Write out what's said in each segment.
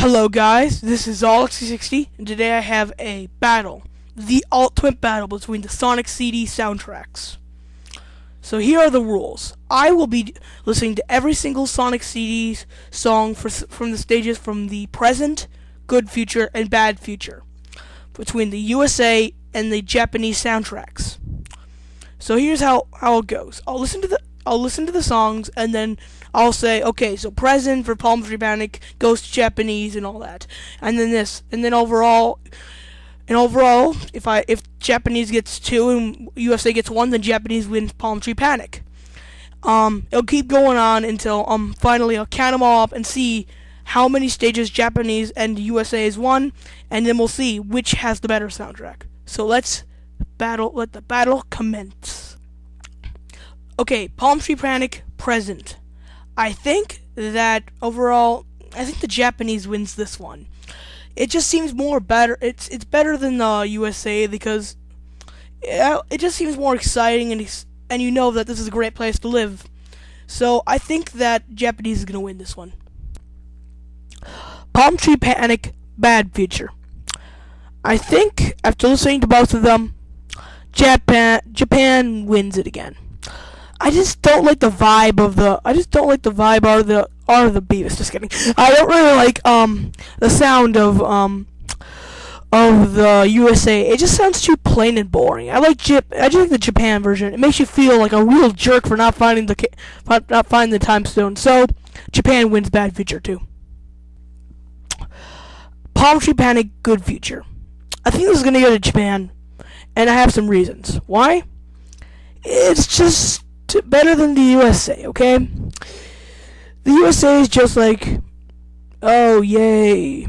Hello guys, this is Alex60, and today I have a battle, the Ultimate Battle between the Sonic CD soundtracks. So here are the rules. I will be listening to every single Sonic CD song from the stages from the present, good future, and bad future, between the USA and the Japanese soundtracks. So here's how it goes. I'll listen to the songs, and then I'll say, okay, so present for Palm Tree Panic goes to Japanese and all that, and then this, and then overall, if Japanese gets 2 and USA gets 1, then Japanese wins Palm Tree Panic. It'll keep going on until finally I'll count them all up and see how many stages Japanese and USA has won, and then we'll see which has the better soundtrack. So let the battle commence. Okay, Palm Tree Panic present. I think that overall, the Japanese wins this one. It just seems more better. It's better than the USA because it just seems more exciting, and you know that this is a great place to live. So I think that Japanese is gonna win this one. Palm Tree Panic bad feature. I think after listening to both of them, Japan wins it again. I just don't like the vibe of the. I just don't like the vibe or the Beavis. Just kidding. I don't really like the sound of the USA. It just sounds too plain and boring. I just like the Japan version. It makes you feel like a real jerk for not finding the time stone. So Japan wins bad feature too. Palm Tree Panic good feature. I think this is gonna go to Japan, and I have some reasons why. It's just better than the USA, okay? The USA is just like, oh, yay.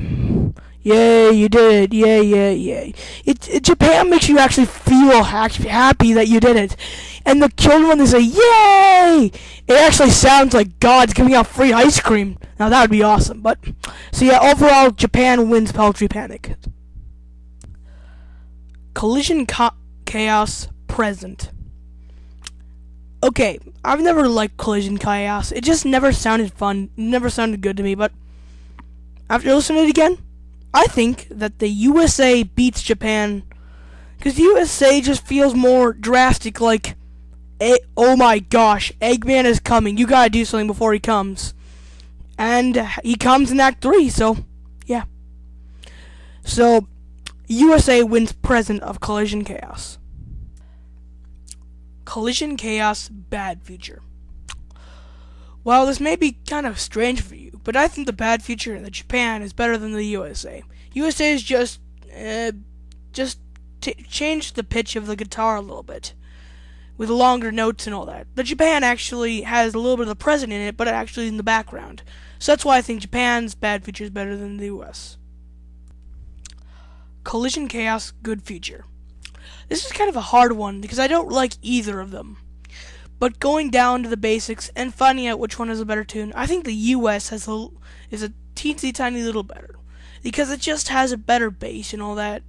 Yay, you did it. Yay, yay, yay. Japan makes you actually feel happy that you did it. And the children, when they say, yay, it actually sounds like God's giving out free ice cream. Now, that would be awesome. But, so yeah, overall, Japan wins Palm Tree Panic. Collision Chaos present. Okay, I've never liked Collision Chaos. It just never sounded fun, never sounded good to me, but after listening to it again, I think that the USA beats Japan, because the USA just feels more drastic, like, oh my gosh, Eggman is coming, you gotta do something before he comes. And he comes in Act 3, so, yeah. So, USA wins present of Collision Chaos. Collision Chaos bad feature. Well, this may be kind of strange for you, but I think the bad feature in the Japan is better than the USA. USA is just changed the pitch of the guitar a little bit, with longer notes and all that. The Japan actually has a little bit of the present in it, but it actually in the background. So that's why I think Japan's bad feature is better than the US. Collision Chaos good feature. This is kind of a hard one because I don't like either of them. But going down to the basics and finding out which one has a better tune, I think the US is a teensy tiny little better. Because it just has a better bass and all that.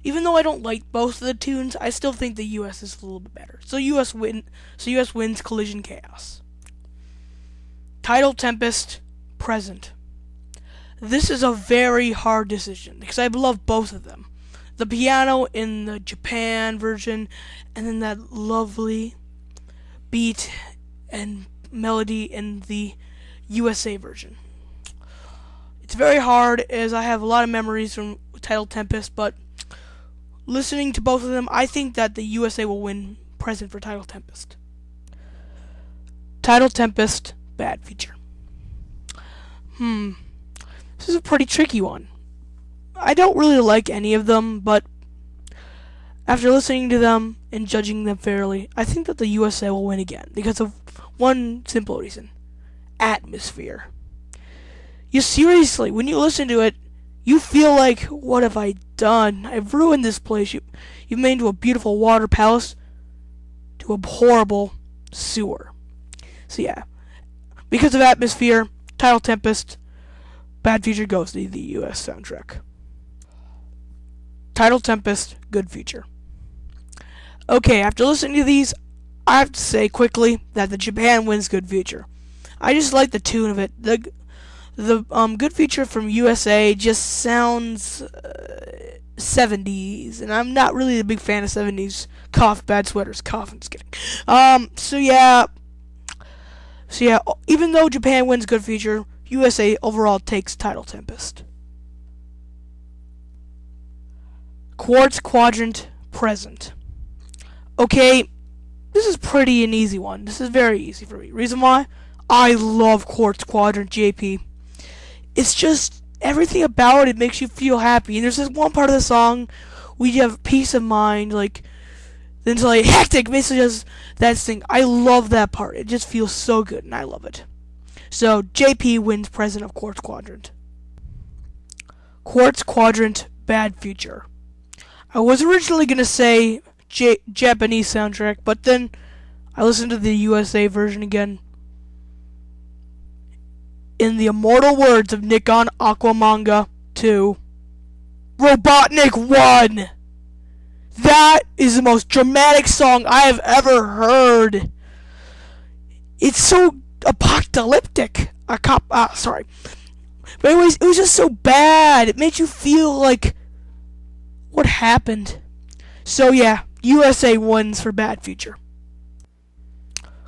Even though I don't like both of the tunes, I still think the US is a little bit better. So US wins Collision Chaos. Tidal Tempest present. This is a very hard decision because I love both of them. The piano in the Japan version, and then that lovely beat and melody in the USA version. It's very hard as I have a lot of memories from Tidal Tempest, but listening to both of them, I think that the USA will win present for Tidal Tempest. Tidal Tempest bad feature. This is a pretty tricky one. I don't really like any of them, but after listening to them and judging them fairly, I think that the USA will win again because of one simple reason. Atmosphere. You seriously, when you listen to it, you feel like, what have I done? I've ruined this place. You've made into a beautiful water palace to a horrible sewer. So yeah, because of atmosphere, Tidal Tempest, bad feature goes to the US soundtrack. Tidal Tempest, good feature. Okay, after listening to these, I have to say quickly that the Japan wins good feature. I just like the tune of it. The good feature from USA just sounds 70s, and I'm not really a big fan of 70s. Cough, bad sweaters, cough. I'm just kidding. So yeah, even though Japan wins good feature, USA overall takes Tidal Tempest. Quartz, Quadrant, Present. Okay, this is pretty an easy one. This is very easy for me. Reason why? I love Quartz, Quadrant, JP. It's just everything about it makes you feel happy. And there's this one part of the song where you have peace of mind, like then it's like hectic, basically just that thing. I love that part. It just feels so good, and I love it. So JP wins Present of Quartz Quadrant. Quartz Quadrant, bad feature. I was originally gonna say Japanese soundtrack, but then I listened to the USA version again. In the immortal words of Nikon Aquamanga 2, Robotnik won! That is the most dramatic song I have ever heard. It's so apocalyptic. Sorry. But anyways, it was just so bad. It made you feel like, what happened? So yeah, USA wins for bad feature.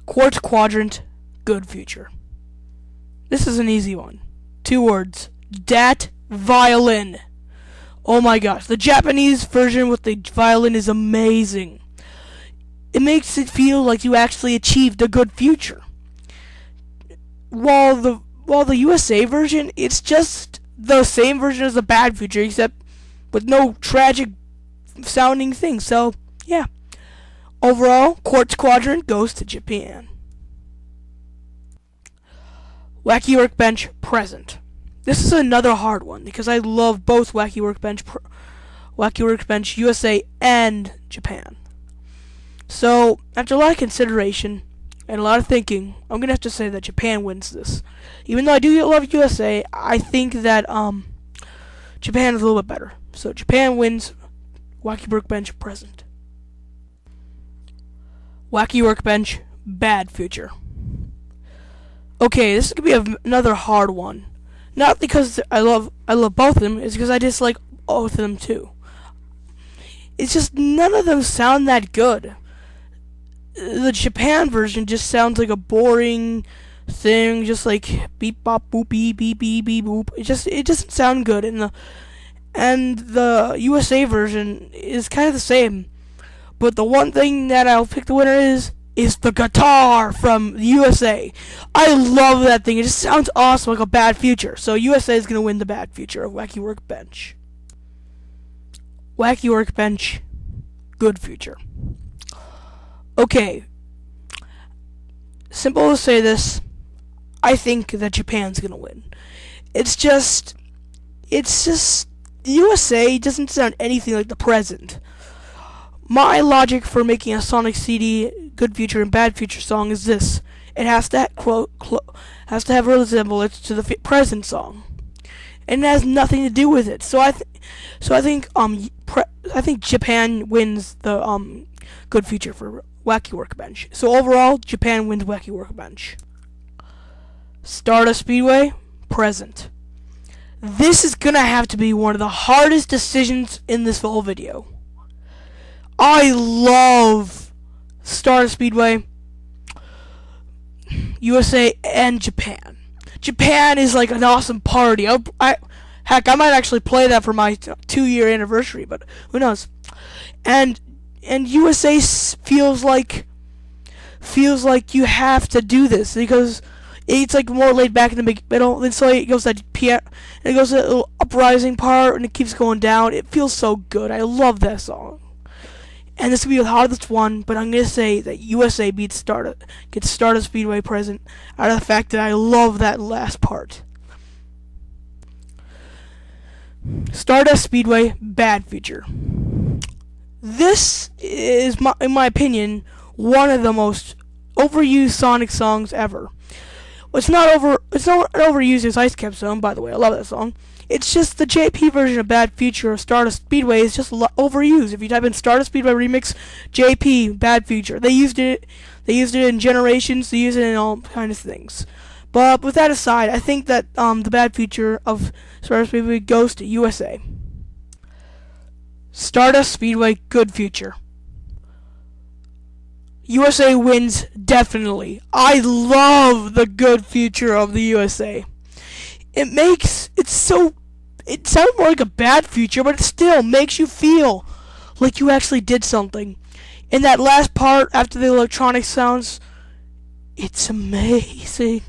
Quartz Quadrant, good feature. This is an easy one. 2 words. Dat violin. Oh my gosh, the Japanese version with the violin is amazing. It makes it feel like you actually achieved a good future. While the USA version, it's just the same version as the bad future, except with no tragic sounding thing. So yeah, overall, Quartz Quadrant goes to Japan. Wacky Workbench, Present. This is another hard one because I love both Wacky Workbench USA and Japan. So after a lot of consideration and a lot of thinking, I'm gonna have to say that Japan wins this. Even though I do love USA, I think that Japan is a little bit better. So Japan wins Wacky Workbench, Present. Wacky Workbench, bad feature. Okay, this is gonna be another hard one. Not because I love both of them, it's because I dislike both of them too. It's just none of them sound that good. The Japan version just sounds like a boring thing, just like beep bop boop beep beep beep beep boop. It doesn't sound good, and the USA version is kind of the same. But the one thing that I'll pick the winner is the guitar from the USA. I love that thing. It just sounds awesome, like a bad future. So USA is going to win the bad future of Wacky Workbench. Wacky Workbench, good future. Okay. Simple to say this. I think that Japan's going to win. It's just the USA doesn't sound anything like the present. My logic for making a Sonic CD good future and bad future song is this: it has to have a resemblance to the present song, and it has nothing to do with it. So I think Japan wins the good feature for Wacky Workbench. So overall, Japan wins Wacky Workbench. Stardust Speedway, Present. This is gonna have to be one of the hardest decisions in this whole video. I love Stardust Speedway, USA, and Japan. Japan is like an awesome party. I might actually play that for my 2-year anniversary, but who knows? And USA feels like you have to do this because it's like more laid back in the middle. Then so it goes that piano, and it goes to that little uprising part, and it keeps going down. It feels so good. I love that song. And this will be the hardest one, but I'm gonna say that USA gets Stardust Speedway Present out of the fact that I love that last part. Stardust Speedway, bad feature. This is, in my opinion, one of the most overused Sonic songs ever. It's not overused as Ice Cap Zone, by the way. I love that song. It's just the JP version of Bad Future of Stardust Speedway is just overused. If you type in Stardust Speedway Remix JP Bad Future, they used it in Generations. They use it in all kinds of things. But with that aside, I think that the bad feature of Stardust Speedway goes to USA. Stardust Speedway, good future. USA wins definitely. I love the good future of the USA. It sounds more like a bad future, but it still makes you feel like you actually did something. In that last part after the electronic sounds, it's amazing.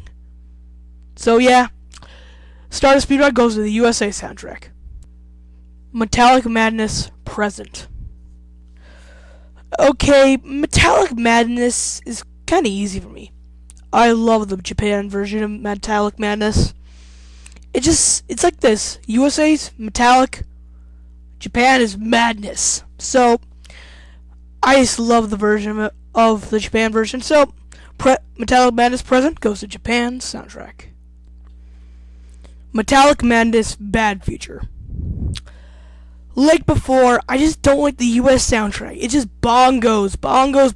So yeah, Stardust Speedway goes to the USA soundtrack. Metallic Madness Present. Okay, Metallic Madness is kind of easy for me. I love the Japan version of Metallic Madness. It's like this. USA's Metallic, Japan is Madness. So, I just love the version of the Japan version. So, Metallic Madness Present goes to Japan soundtrack. Metallic Madness Bad Future. Like before, I just don't like the US soundtrack. It's just bongos. Bongos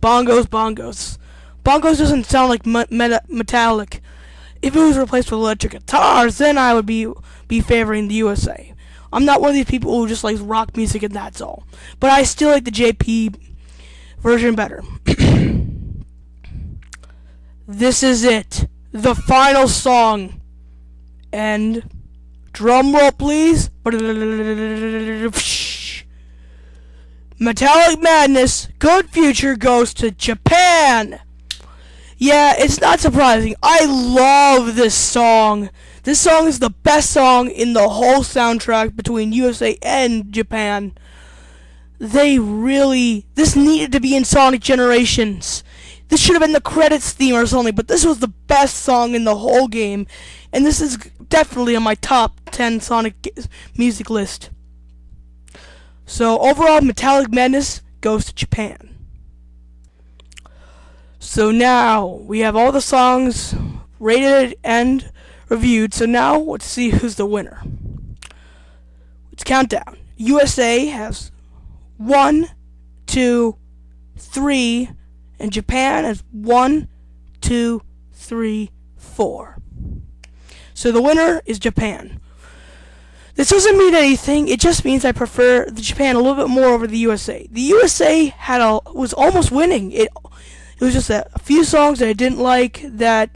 doesn't sound like metallic. If it was replaced with electric guitars, then I would be favoring the USA. I'm not one of these people who just likes rock music and that's all. But I still like the JP version better. This is it. The final song. And drum roll, please. Metallic Madness, good future goes to Japan. Yeah, it's not surprising. I love this song. This song is the best song in the whole soundtrack between USA and Japan. This needed to be in Sonic Generations. This should have been the credits theme or something, but this was the best song in the whole game. And this is definitely on my top 10 Sonic music list. So overall, Metallic Madness goes to Japan. So now, we have all the songs rated and reviewed. So now, let's see who's the winner. Let's count down. USA has 1, 2, 3, and Japan has 1, 2, 3, 4. So the winner is Japan. This doesn't mean anything. It just means I prefer the Japan a little bit more over the USA. The USA was almost winning. It was just a few songs that I didn't like that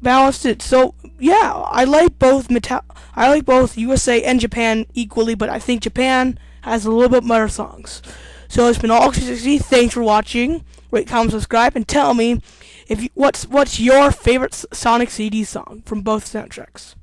balanced it. So yeah, I like both USA and Japan equally, but I think Japan has a little bit better songs. So it's been all 360. Thanks for watching. Rate, comment, subscribe, and tell me what's your favorite Sonic CD song from both soundtracks.